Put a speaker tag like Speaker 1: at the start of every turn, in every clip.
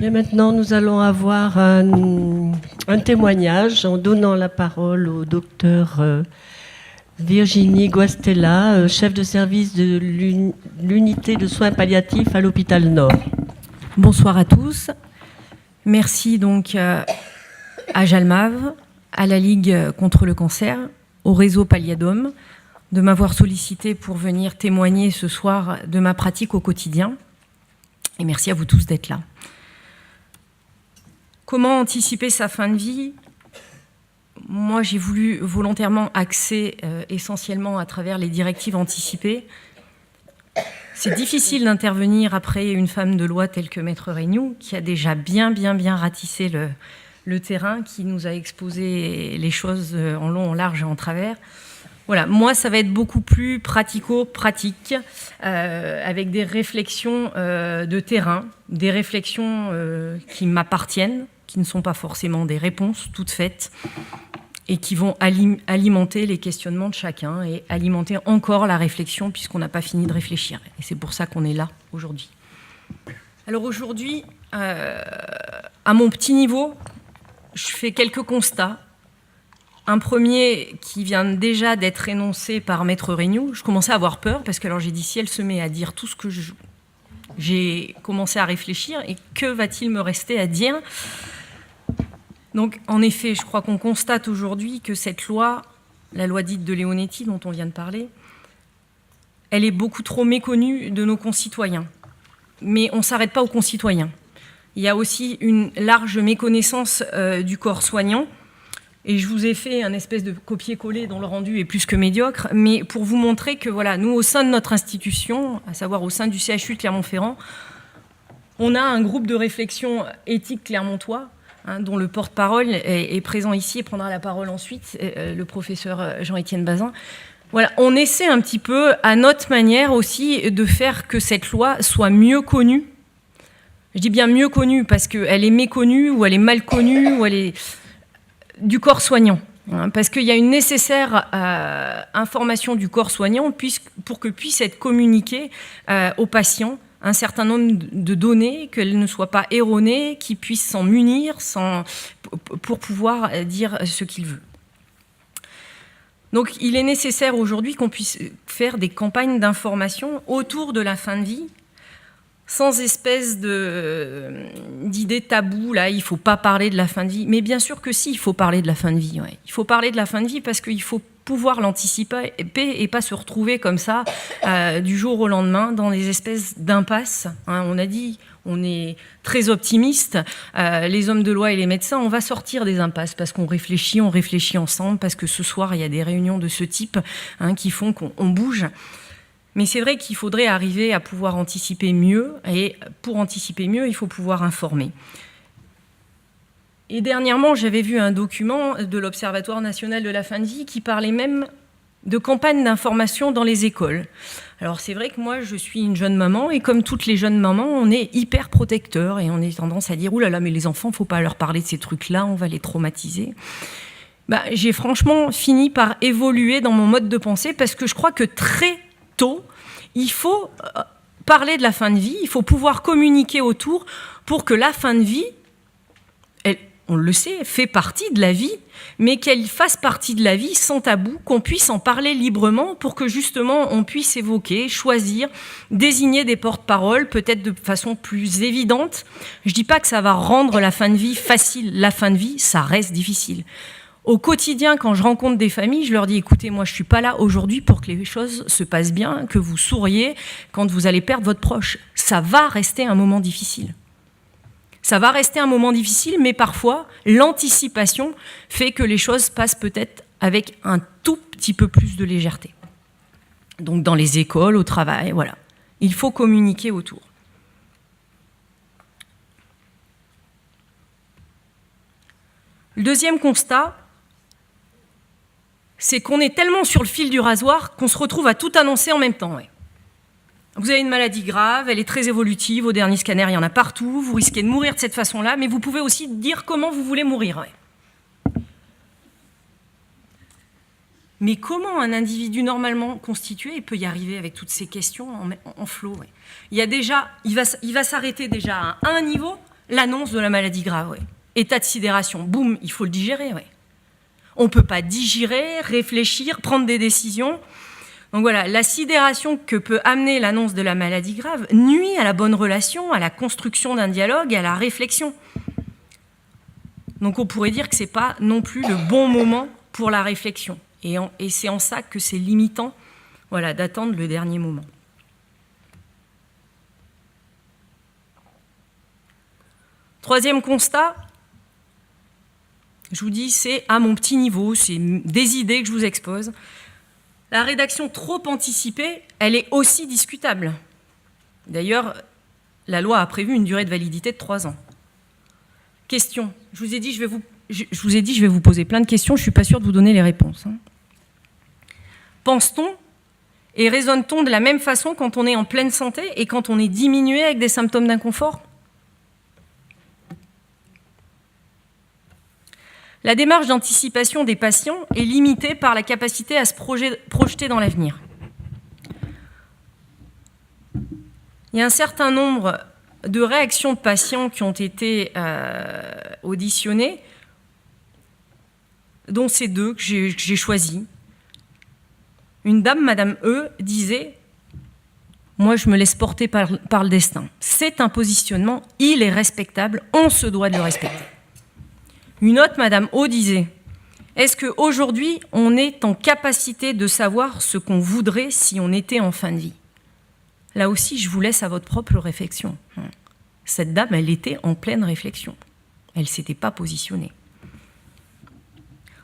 Speaker 1: Et maintenant, nous allons avoir un témoignage en donnant la parole au docteur Virginie Guastella, chef de service de l'unité de soins palliatifs à l'hôpital Nord.
Speaker 2: Bonsoir à tous. Merci donc à Jalmav, à la Ligue contre le cancer, au réseau Palliadome, de m'avoir sollicité pour venir témoigner ce soir de ma pratique au quotidien. Et merci à vous tous d'être là. Comment anticiper sa fin de vie ? Moi, j'ai voulu volontairement axer essentiellement à travers les directives anticipées. C'est difficile d'intervenir après une femme de loi telle que Maître Regnoux, qui a déjà bien ratissé le terrain, qui nous a exposé les choses en long, en large et en travers. Voilà, moi, ça va être beaucoup plus pratico-pratique, avec des réflexions de terrain, des réflexions qui m'appartiennent, qui ne sont pas forcément des réponses toutes faites, et qui vont alimenter les questionnements de chacun et alimenter encore la réflexion, puisqu'on n'a pas fini de réfléchir. Et c'est pour ça qu'on est là aujourd'hui. Alors aujourd'hui, à mon petit niveau, je fais quelques constats. Un premier qui vient déjà d'être énoncé par Maître Regnoux. Je commençais à avoir peur, parce que alors j'ai dit, si elle se met à dire tout ce que j'ai commencé à réfléchir, et que va-t-il me rester à dire ? Donc, en effet, je crois qu'on constate aujourd'hui que cette loi, la loi dite de Leonetti, dont on vient de parler, elle est beaucoup trop méconnue de nos concitoyens. Mais on ne s'arrête pas aux concitoyens. Il y a aussi une large méconnaissance du corps soignant. Et je vous ai fait un espèce de copier-coller dont le rendu est plus que médiocre, mais pour vous montrer que, voilà, nous, au sein de notre institution, à savoir au sein du CHU de Clermont-Ferrand, on a un groupe de réflexion éthique clermontois, dont le porte-parole est présent ici et prendra la parole ensuite, le professeur Jean-Étienne Bazin. Voilà, on essaie un petit peu, à notre manière aussi, de faire que cette loi soit mieux connue. Je dis bien mieux connue parce qu'elle est méconnue, ou elle est mal connue, ou elle est du corps soignant. Parce qu'il y a une nécessaire information du corps soignant pour que puisse être communiquée aux patients un certain nombre de données, qu'elles ne soient pas erronées, qu'ils puissent s'en munir pour pouvoir dire ce qu'ils veulent. Donc il est nécessaire aujourd'hui qu'on puisse faire des campagnes d'information autour de la fin de vie, sans espèce d'idée taboue, là, il ne faut pas parler de la fin de vie. Mais bien sûr que si, il faut parler de la fin de vie. Ouais. Il faut parler de la fin de vie parce qu'il faut pouvoir l'anticiper et pas se retrouver comme ça, du jour au lendemain, dans des espèces d'impasses. On a dit, on est très optimiste, les hommes de loi et les médecins, on va sortir des impasses parce qu'on réfléchit, on réfléchit ensemble, parce que ce soir, il y a des réunions de ce type qui font qu'on bouge. Mais c'est vrai qu'il faudrait arriver à pouvoir anticiper mieux, et pour anticiper mieux, il faut pouvoir informer. Et dernièrement, j'avais vu un document de l'Observatoire national de la fin de vie qui parlait même de campagnes d'information dans les écoles. Alors c'est vrai que moi, je suis une jeune maman, et comme toutes les jeunes mamans, on est hyper protecteur, et on a tendance à dire « Ouh là là, mais les enfants, il ne faut pas leur parler de ces trucs-là, on va les traumatiser ». J'ai franchement fini par évoluer dans mon mode de pensée, parce que je crois que très tôt, il faut parler de la fin de vie, il faut pouvoir communiquer autour pour que la fin de vie, on le sait, fait partie de la vie, mais qu'elle fasse partie de la vie sans tabou, qu'on puisse en parler librement pour que justement on puisse évoquer, choisir, désigner des porte-paroles, peut-être de façon plus évidente. Je ne dis pas que ça va rendre la fin de vie facile, la fin de vie, ça reste difficile. Au quotidien, quand je rencontre des familles, je leur dis « Écoutez, moi, je ne suis pas là aujourd'hui pour que les choses se passent bien, que vous souriez quand vous allez perdre votre proche. Ça va rester un moment difficile. Ça va rester un moment difficile, mais parfois, l'anticipation fait que les choses passent peut-être avec un tout petit peu plus de légèreté. Donc, dans les écoles, au travail, voilà. Il faut communiquer autour. Le deuxième constat, c'est qu'on est tellement sur le fil du rasoir qu'on se retrouve à tout annoncer en même temps. Ouais. Vous avez une maladie grave, elle est très évolutive, au dernier scanner, il y en a partout, vous risquez de mourir de cette façon-là, mais vous pouvez aussi dire comment vous voulez mourir. Ouais. Mais comment un individu normalement constitué peut y arriver avec toutes ces questions en flot? Ouais. Il va s'arrêter déjà à un niveau, l'annonce de la maladie grave. Ouais. État de sidération, boum, il faut le digérer. Ouais. On ne peut pas digérer, réfléchir, prendre des décisions. Donc voilà, la sidération que peut amener l'annonce de la maladie grave nuit à la bonne relation, à la construction d'un dialogue, à la réflexion. Donc on pourrait dire que ce n'est pas non plus le bon moment pour la réflexion. Et c'est en ça que c'est limitant, voilà, d'attendre le dernier moment. Troisième constat, je vous dis, c'est à mon petit niveau, c'est des idées que je vous expose. La rédaction trop anticipée, elle est aussi discutable. D'ailleurs, la loi a prévu une durée de validité de 3 ans. Question. Je vous ai dit, je vais vous poser plein de questions, je ne suis pas sûre de vous donner les réponses. Pense-t-on et raisonne-t-on de la même façon quand on est en pleine santé et quand on est diminué avec des symptômes d'inconfort ? La démarche d'anticipation des patients est limitée par la capacité à se projeter dans l'avenir. Il y a un certain nombre de réactions de patients qui ont été auditionnées, dont ces 2 que j'ai choisies. Une dame, Madame E, disait « Moi, je me laisse porter par le destin. C'est un positionnement, il est respectable, on se doit de le respecter. » Une autre, Madame O, disait « Est-ce qu'aujourd'hui, on est en capacité de savoir ce qu'on voudrait si on était en fin de vie ?» Là aussi, je vous laisse à votre propre réflexion. Cette dame, elle était en pleine réflexion. Elle ne s'était pas positionnée.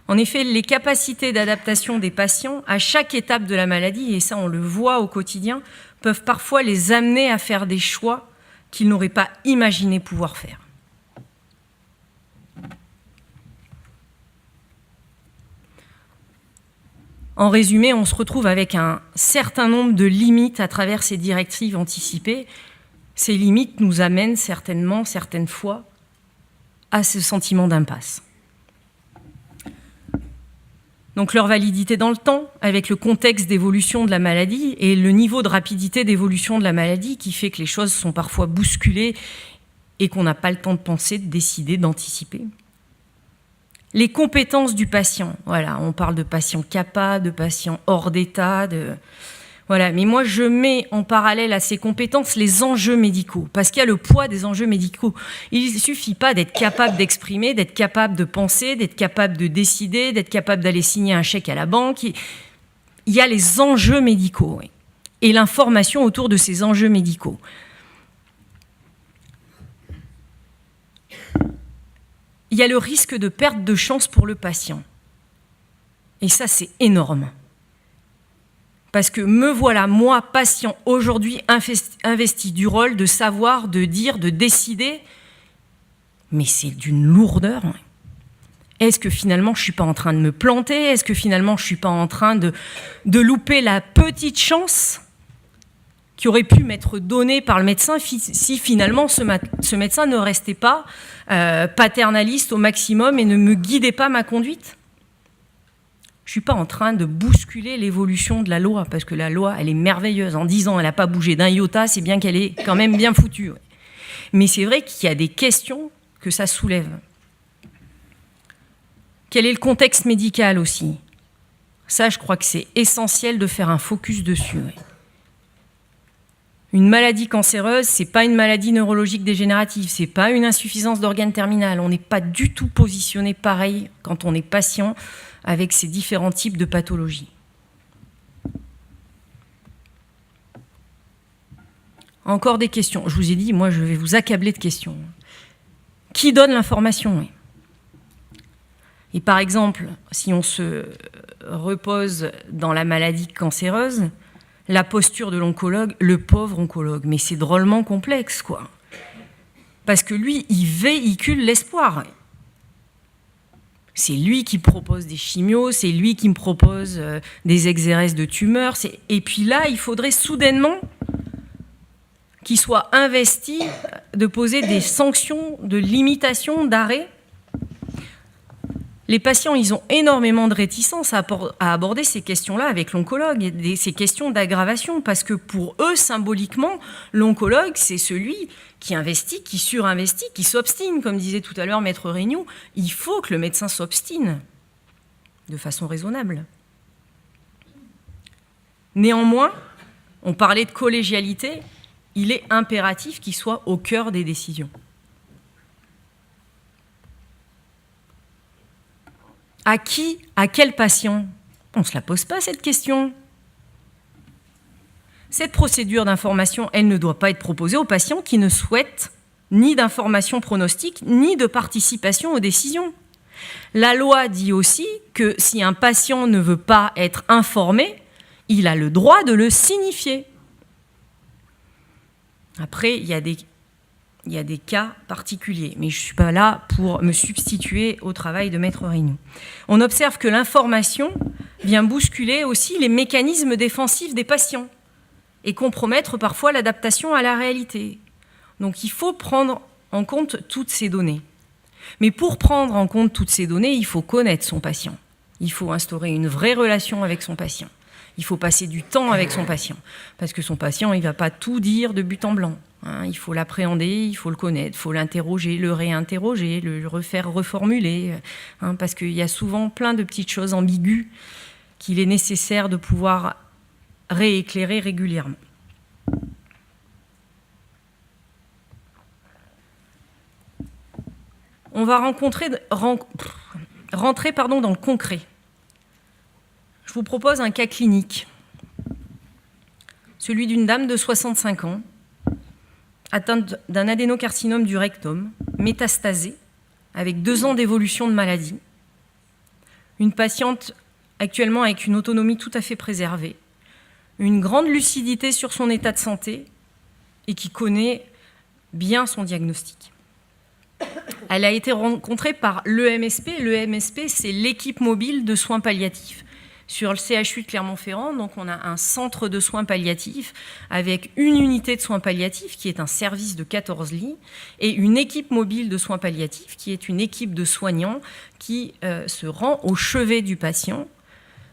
Speaker 2: En effet, les capacités d'adaptation des patients à chaque étape de la maladie, et ça on le voit au quotidien, peuvent parfois les amener à faire des choix qu'ils n'auraient pas imaginé pouvoir faire. En résumé, on se retrouve avec un certain nombre de limites à travers ces directives anticipées. Ces limites nous amènent certainement, certaines fois, à ce sentiment d'impasse. Donc leur validité dans le temps, avec le contexte d'évolution de la maladie et le niveau de rapidité d'évolution de la maladie qui fait que les choses sont parfois bousculées et qu'on n'a pas le temps de penser, de décider, d'anticiper. Les compétences du patient, voilà, on parle de patients capables, de patients hors d'état, voilà. Mais moi je mets en parallèle à ces compétences les enjeux médicaux, parce qu'il y a le poids des enjeux médicaux. Il ne suffit pas d'être capable d'exprimer, d'être capable de penser, d'être capable de décider, d'être capable d'aller signer un chèque à la banque. Il y a les enjeux médicaux, oui, et l'information autour de ces enjeux médicaux. Il y a le risque de perte de chance pour le patient. Et ça, c'est énorme. Parce que me voilà, moi, patient, aujourd'hui, investi du rôle de savoir, de dire, de décider. Mais c'est d'une lourdeur. Est-ce que finalement, je ne suis pas en train de me planter? Est-ce que finalement, je ne suis pas en train de louper la petite chance qui aurait pu m'être donnée par le médecin si finalement ce médecin ne restait pas paternaliste au maximum et ne me guidait pas ma conduite? Je ne suis pas en train de bousculer l'évolution de la loi, parce que la loi, elle est merveilleuse. En 10 ans, elle n'a pas bougé d'un iota, c'est bien qu'elle est quand même bien foutue. Mais c'est vrai qu'il y a des questions que ça soulève. Quel est le contexte médical aussi? Ça, je crois que c'est essentiel de faire un focus dessus. Oui. Une maladie cancéreuse, ce n'est pas une maladie neurologique dégénérative, ce n'est pas une insuffisance d'organes terminal. On n'est pas du tout positionné pareil quand on est patient avec ces différents types de pathologies. Encore des questions. Je vous ai dit, moi, je vais vous accabler de questions. Qui donne l'information? Et par exemple, si on se repose dans la maladie cancéreuse, la posture de l'oncologue, le pauvre oncologue, mais c'est drôlement complexe, quoi. Parce que lui, il véhicule l'espoir. C'est lui qui propose des chimios, c'est lui qui me propose des exéreses de tumeurs. Et puis là, il faudrait soudainement qu'il soit investi de poser des sanctions de limitation, d'arrêt. Les patients, ils ont énormément de réticence à aborder ces questions-là avec l'oncologue, ces questions d'aggravation, parce que pour eux, symboliquement, l'oncologue, c'est celui qui investit, qui surinvestit, qui s'obstine, comme disait tout à l'heure Maître Regnault. Il faut que le médecin s'obstine de façon raisonnable. Néanmoins, on parlait de collégialité, il est impératif qu'il soit au cœur des décisions. À qui, à quel patient? On ne se la pose pas, cette question. Cette procédure d'information, elle ne doit pas être proposée aux patients qui ne souhaitent ni d'information pronostique, ni de participation aux décisions. La loi dit aussi que si un patient ne veut pas être informé, il a le droit de le signifier. Après, il y a des cas particuliers, mais je ne suis pas là pour me substituer au travail de Maître Regnault. On observe que l'information vient bousculer aussi les mécanismes défensifs des patients et compromettre parfois l'adaptation à la réalité. Donc il faut prendre en compte toutes ces données. Mais pour prendre en compte toutes ces données, il faut connaître son patient. Il faut instaurer une vraie relation avec son patient. Il faut passer du temps avec son patient, parce que son patient, il ne va pas tout dire de but en blanc. Il faut l'appréhender, il faut le connaître, il faut l'interroger, le réinterroger, le refaire reformuler, parce qu'il y a souvent plein de petites choses ambiguës qu'il est nécessaire de pouvoir rééclairer régulièrement. On va rentrer dans le concret. Je vous propose un cas clinique, celui d'une dame de 65 ans, atteinte d'un adénocarcinome du rectum, métastasé, avec 2 ans d'évolution de maladie. Une patiente actuellement avec une autonomie tout à fait préservée, une grande lucidité sur son état de santé et qui connaît bien son diagnostic. Elle a été rencontrée par l'EMSP. L'EMSP, c'est l'équipe mobile de soins palliatifs. Sur le CHU de Clermont-Ferrand, donc on a un centre de soins palliatifs avec une unité de soins palliatifs qui est un service de 14 lits et une équipe mobile de soins palliatifs qui est une équipe de soignants qui se rend au chevet du patient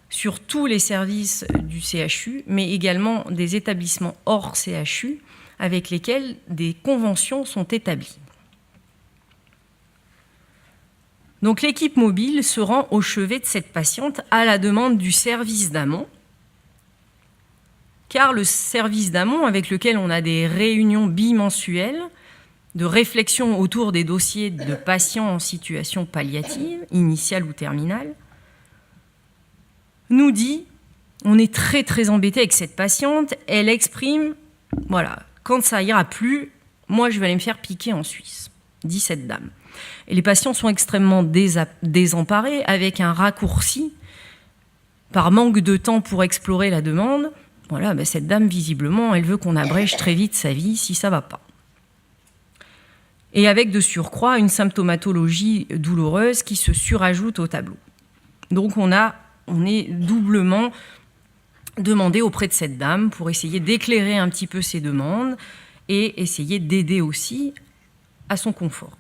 Speaker 2: sur tous les services du CHU, mais également des établissements hors CHU avec lesquels des conventions sont établies. Donc l'équipe mobile se rend au chevet de cette patiente à la demande du service d'amont, car le service d'amont, avec lequel on a des réunions bimensuelles de réflexion autour des dossiers de patients en situation palliative, initiale ou terminale, nous dit on est très très embêté avec cette patiente, elle exprime, voilà, quand ça ira plus, moi je vais aller me faire piquer en Suisse, dit cette dame. Et les patients sont extrêmement désemparés avec un raccourci par manque de temps pour explorer la demande. Voilà, ben cette dame, visiblement, elle veut qu'on abrège très vite sa vie si ça ne va pas. Et avec de surcroît une symptomatologie douloureuse qui se surajoute au tableau. Donc on est doublement demandé auprès de cette dame pour essayer d'éclairer un petit peu ses demandes et essayer d'aider aussi à son confort.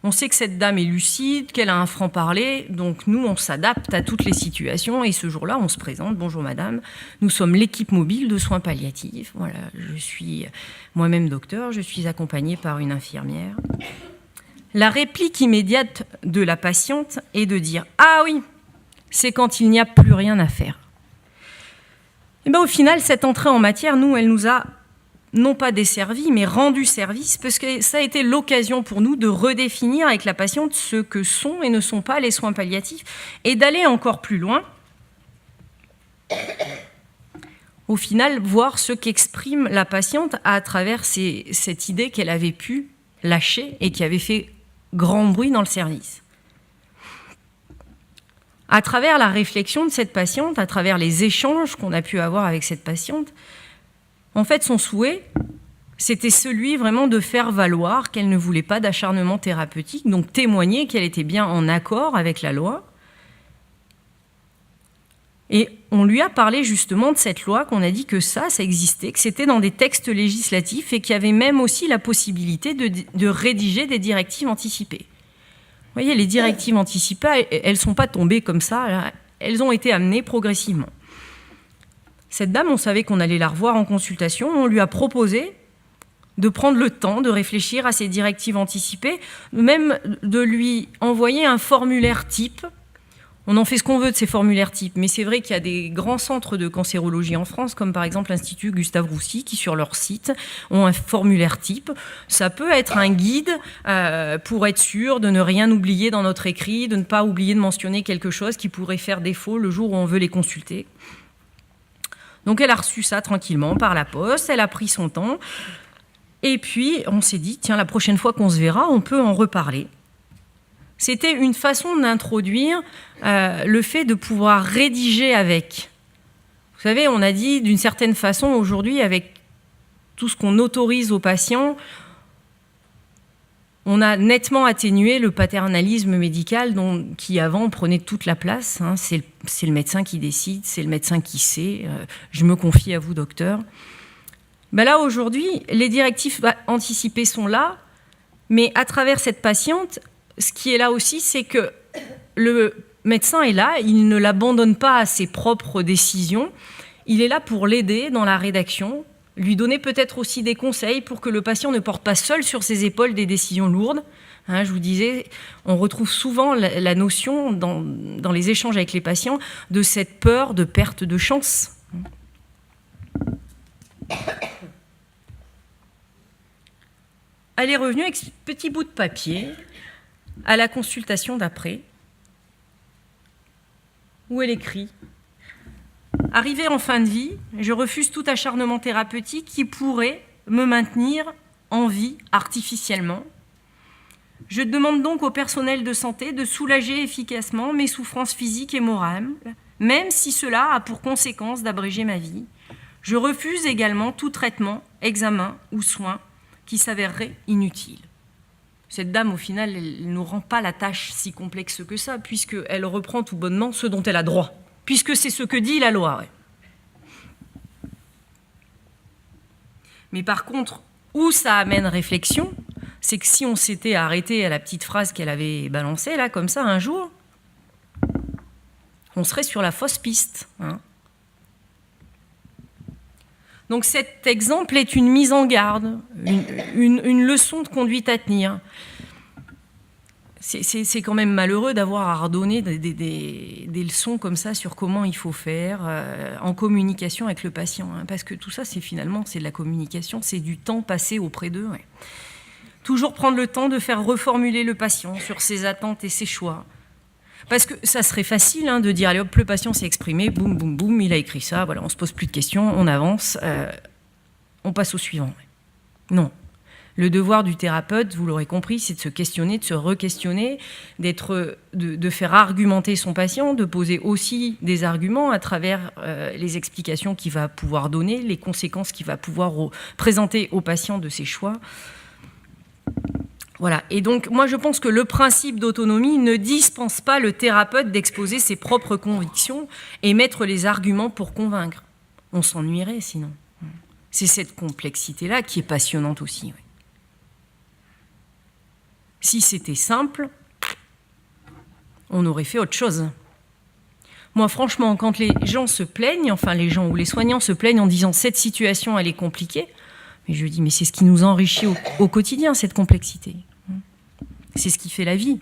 Speaker 2: On sait que cette dame est lucide, qu'elle a un franc-parler, donc nous, on s'adapte à toutes les situations et ce jour-là, on se présente. Bonjour madame, nous sommes l'équipe mobile de soins palliatifs. Voilà, je suis moi-même docteur, je suis accompagnée par une infirmière. La réplique immédiate de la patiente est de dire « Ah oui, c'est quand il n'y a plus rien à faire ». Et bien, au final, cette entrée en matière, nous, elle nous a non pas desservi, mais rendu service, parce que ça a été l'occasion pour nous de redéfinir avec la patiente ce que sont et ne sont pas les soins palliatifs, et d'aller encore plus loin, au final, voir ce qu'exprime la patiente à travers cette idée qu'elle avait pu lâcher et qui avait fait grand bruit dans le service. À travers la réflexion de cette patiente, à travers les échanges qu'on a pu avoir avec cette patiente, en fait, son souhait, c'était celui vraiment de faire valoir qu'elle ne voulait pas d'acharnement thérapeutique, donc témoigner qu'elle était bien en accord avec la loi. Et on lui a parlé justement de cette loi, qu'on a dit que ça existait, que c'était dans des textes législatifs et qu'il y avait même aussi la possibilité de rédiger des directives anticipées. voyez, les directives anticipées, elles ne sont pas tombées comme ça, là. Elles ont été amenées progressivement. Cette dame, on savait qu'on allait la revoir en consultation, on lui a proposé de prendre le temps de réfléchir à ces directives anticipées, même de lui envoyer un formulaire type. On en fait ce qu'on veut de ces formulaires types, mais c'est vrai qu'il y a des grands centres de cancérologie en France, comme par exemple l'Institut Gustave Roussy, qui sur leur site ont un formulaire type. Ça peut être un guide pour être sûr de ne rien oublier dans notre écrit, de ne pas oublier de mentionner quelque chose qui pourrait faire défaut le jour où on veut les consulter. Donc elle a reçu ça tranquillement par la poste, elle a pris son temps, et puis on s'est dit, tiens, la prochaine fois qu'on se verra, on peut en reparler. C'était une façon d'introduire le fait de pouvoir rédiger avec. Vous savez, on a dit d'une certaine façon aujourd'hui, avec tout ce qu'on autorise aux patients, on a nettement atténué le paternalisme médical qui avant prenait toute la place. Hein. C'est le médecin qui décide, c'est le médecin qui sait. Je me confie à vous, docteur. Ben là, aujourd'hui, les directives anticipées sont là, mais à travers cette patiente, ce qui est là aussi, c'est que le médecin est là, il ne l'abandonne pas à ses propres décisions, il est là pour l'aider dans la rédaction, lui donner peut-être aussi des conseils pour que le patient ne porte pas seul sur ses épaules des décisions lourdes. Hein, je vous disais, on retrouve souvent la notion dans les échanges avec les patients de cette peur de perte de chance. Elle est revenue avec ce petit bout de papier à la consultation d'après, où elle écrit « Arrivée en fin de vie, je refuse tout acharnement thérapeutique qui pourrait me maintenir en vie artificiellement. Je demande donc au personnel de santé de soulager efficacement mes souffrances physiques et morales, même si cela a pour conséquence d'abréger ma vie. Je refuse également tout traitement, examen ou soin qui s'avérerait inutile. » Cette dame, au final, elle ne nous rend pas la tâche si complexe que ça, puisqu'elle reprend tout bonnement ce dont elle a droit, puisque c'est ce que dit la loi. Ouais. Mais par contre, où ça amène réflexion, c'est que si on s'était arrêté à la petite phrase qu'elle avait balancée, là, comme ça, un jour, on serait sur la fausse piste. Hein. Donc cet exemple est une mise en garde, une leçon de conduite à tenir. C'est quand même malheureux d'avoir à redonner des leçons comme ça sur comment il faut faire en communication avec le patient. Hein, parce que tout ça, c'est de la communication, c'est du temps passé auprès d'eux. Ouais. Toujours prendre le temps de faire reformuler le patient sur ses attentes et ses choix. Parce que ça serait facile hein, de dire, allez hop, le patient s'est exprimé, boum, boum, boum, il a écrit ça, voilà, on ne se pose plus de questions, on avance, on passe au suivant. Non. Le devoir du thérapeute, vous l'aurez compris, c'est de se questionner, de se re-questionner, de faire argumenter son patient, de poser aussi des arguments à travers les explications qu'il va pouvoir donner, les conséquences qu'il va pouvoir présenter au patient de ses choix. Voilà. Et donc, moi, je pense que le principe d'autonomie ne dispense pas le thérapeute d'exposer ses propres convictions et mettre les arguments pour convaincre. On s'ennuierait sinon. C'est cette complexité-là qui est passionnante aussi. Oui. Si c'était simple, on aurait fait autre chose. Moi, franchement, quand les gens se plaignent, enfin les gens ou les soignants se plaignent en disant « cette situation, elle est compliquée », mais je dis « mais c'est ce qui nous enrichit au quotidien, cette complexité ». C'est ce qui fait la vie.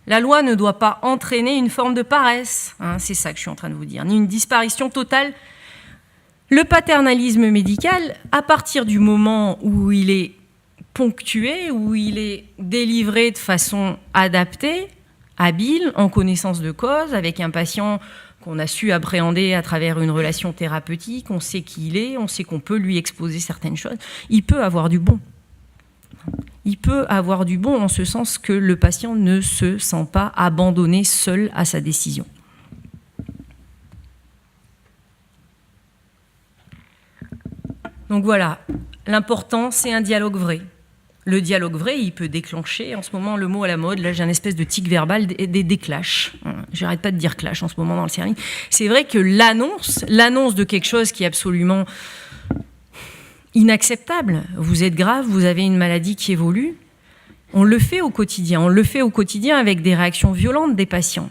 Speaker 2: La loi ne doit pas entraîner une forme de paresse, hein, c'est ça que je suis en train de vous dire, ni une disparition totale. Le paternalisme médical, à partir du moment où il est ponctué, où il est délivré de façon adaptée, habile, en connaissance de cause, avec un patient qu'on a su appréhender à travers une relation thérapeutique, on sait qui il est, on sait qu'on peut lui exposer certaines choses, il peut avoir du bon. Il peut avoir du bon en ce sens que le patient ne se sent pas abandonné seul à sa décision. Donc voilà, l'important, c'est un dialogue vrai. Le dialogue vrai, il peut déclencher, en ce moment, le mot à la mode, là j'ai un espèce de tic verbal, des clashs. J'arrête pas de dire clash en ce moment dans le service. C'est vrai que l'annonce de quelque chose qui est absolument inacceptable, vous êtes grave, vous avez une maladie qui évolue, On le fait au quotidien. On le fait au quotidien avec des réactions violentes des patients.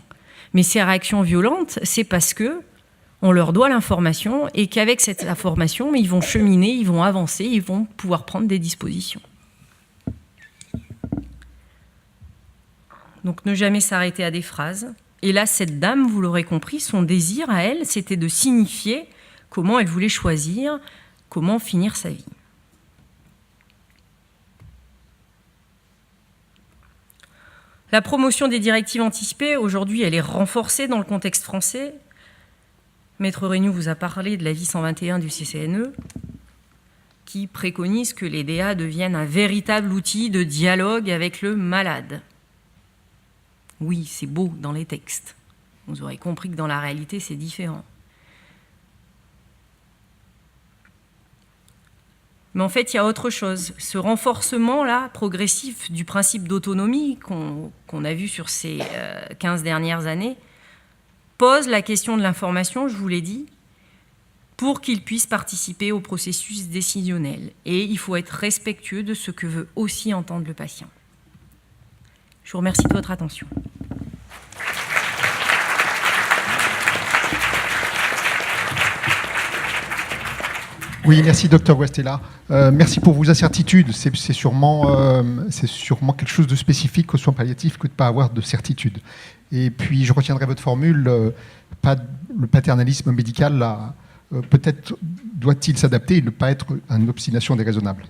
Speaker 2: Mais ces réactions violentes, c'est parce que on leur doit l'information et qu'avec cette information, ils vont cheminer, ils vont avancer, ils vont pouvoir prendre des dispositions. Donc ne jamais s'arrêter à des phrases. Et là, cette dame, vous l'aurez compris, son désir à elle, c'était de signifier comment elle voulait choisir, comment finir sa vie. La promotion des directives anticipées, aujourd'hui, elle est renforcée dans le contexte français. Maître Regnoux vous a parlé de l'avis 121 du CCNE, qui préconise que les DA deviennent un véritable outil de dialogue avec le malade. Oui, c'est beau dans les textes. Vous aurez compris que dans la réalité, c'est différent. Mais en fait, il y a autre chose. Ce renforcement-là, progressif du principe d'autonomie qu'on a vu sur ces 15 dernières années, pose la question de l'information, je vous l'ai dit, pour qu'il puisse participer au processus décisionnel. Et il faut être respectueux de ce que veut aussi entendre le patient. Je vous remercie de votre attention.
Speaker 3: Oui, merci Dr Guastella. Merci pour vos incertitudes. C'est sûrement quelque chose de spécifique aux soins palliatifs que de ne pas avoir de certitude. Et puis je retiendrai votre formule, le paternalisme médical, peut-être doit-il s'adapter et ne pas être une obstination déraisonnable.